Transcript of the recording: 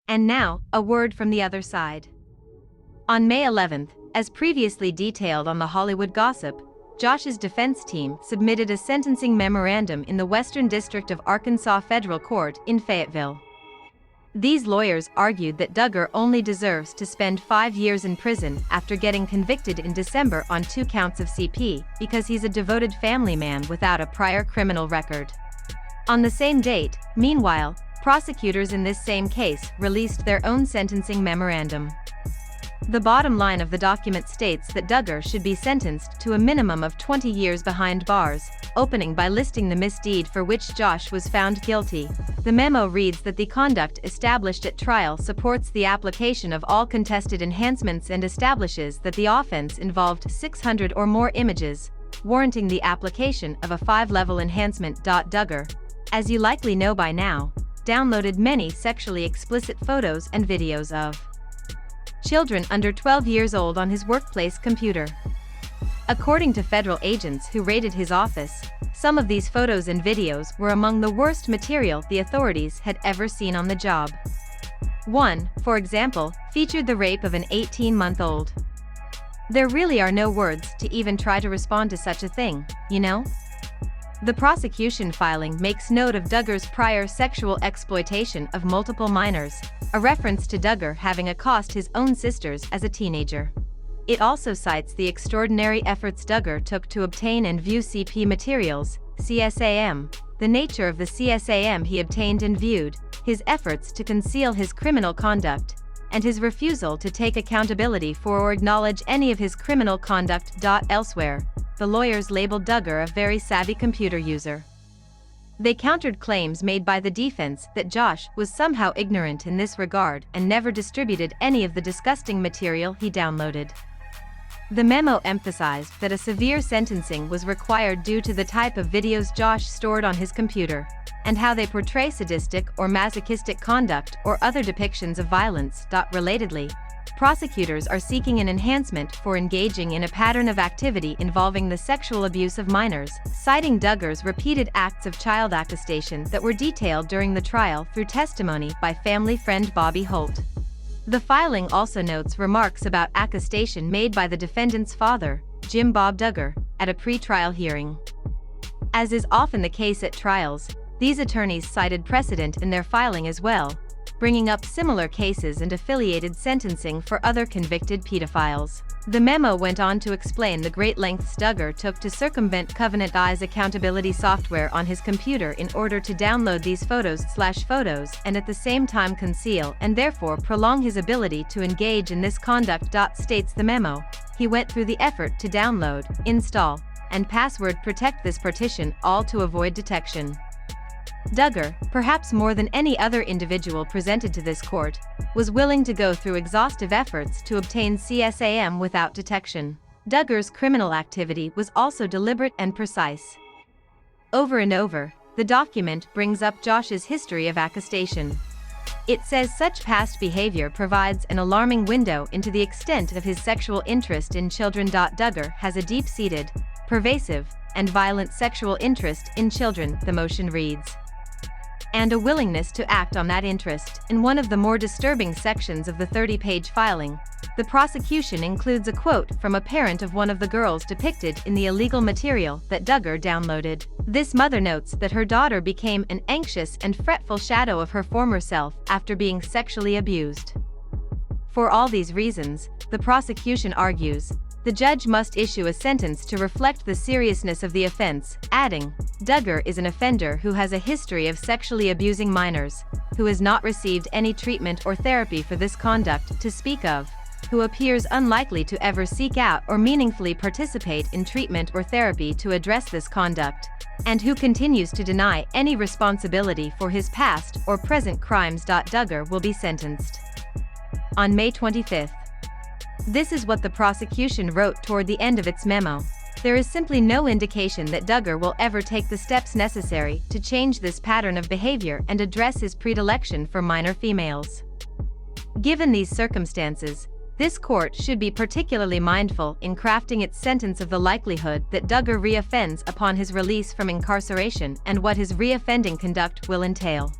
And now, a word from the other side. On May 11th, as previously detailed on the Hollywood Gossip, Josh's defense team submitted a sentencing memorandum in the Western District of Arkansas Federal Court in Fayetteville. These lawyers argued that Duggar only deserves to spend 5 years in prison after getting convicted in December on 2 counts of CP because he's a devoted family man without a prior criminal record. On the same date, meanwhile, prosecutors in this same case released their own sentencing memorandum. The bottom line of the document states that Duggar should be sentenced to a minimum of 20 years behind bars, opening by listing the misdeed for which Josh was found guilty. The memo reads that the conduct established at trial supports the application of all contested enhancements and establishes that the offense involved 600 or more images, warranting the application of a 5-level enhancement. Duggar, as you likely know by now, downloaded many sexually explicit photos and videos of children under 12 years old on his workplace computer. According to federal agents who raided his office, some of these photos and videos were among the worst material the authorities had ever seen on the job. One, for example, featured the rape of an 18-month-old. There really are no words to even try to respond to such a thing, you know? The prosecution filing makes note of Duggar's prior sexual exploitation of multiple minors, a reference to Duggar having accosted his own sisters as a teenager. It also cites the extraordinary efforts Duggar took to obtain and view CP materials, CSAM, the nature of the CSAM he obtained and viewed, his efforts to conceal his criminal conduct, and his refusal to take accountability for or acknowledge any of his criminal conduct. Elsewhere, the lawyers labeled Duggar a very savvy computer user. They countered claims made by the defense that Josh was somehow ignorant in this regard and never distributed any of the disgusting material he downloaded. The memo emphasized that a severe sentencing was required due to the type of videos Josh stored on his computer, and how they portray sadistic or masochistic conduct or other depictions of violence. Relatedly, prosecutors are seeking an enhancement for engaging in a pattern of activity involving the sexual abuse of minors, citing Duggar's repeated acts of child accostation that were detailed during the trial through testimony by family friend Bobby Holt. The filing also notes remarks about accostation made by the defendant's father, Jim Bob Duggar, at a pre-trial hearing. As is often the case at trials, these attorneys cited precedent in their filing as well, bringing up similar cases and affiliated sentencing for other convicted pedophiles. The memo went on to explain the great lengths Duggar took to circumvent Covenant Eyes accountability software on his computer in order to download these photos and at the same time conceal and therefore prolong his ability to engage in this conduct. States the memo, he went through the effort to download, install, and password protect this partition, all to avoid detection. Duggar, perhaps more than any other individual presented to this court, was willing to go through exhaustive efforts to obtain CSAM without detection. Duggar's criminal activity was also deliberate and precise. Over and over, the document brings up Josh's history of accostation. It says such past behavior provides an alarming window into the extent of his sexual interest in children. Duggar has a deep-seated, pervasive, and violent sexual interest in children, the motion reads, and a willingness to act on that interest. In one of the more disturbing sections of the 30-page filing, the prosecution includes a quote from a parent of one of the girls depicted in the illegal material that Duggar downloaded. This mother notes that her daughter became an anxious and fretful shadow of her former self after being sexually abused. For all these reasons, the prosecution argues, the judge must issue a sentence to reflect the seriousness of the offense, adding, Duggar is an offender who has a history of sexually abusing minors, who has not received any treatment or therapy for this conduct to speak of, who appears unlikely to ever seek out or meaningfully participate in treatment or therapy to address this conduct, and who continues to deny any responsibility for his past or present crimes. Duggar will be sentenced on May 25th. This is what the prosecution wrote toward the end of its memo. There is simply no indication that Duggar will ever take the steps necessary to change this pattern of behavior and address his predilection for minor females. Given these circumstances, this court should be particularly mindful in crafting its sentence of the likelihood that Duggar reoffends upon his release from incarceration and what his reoffending conduct will entail.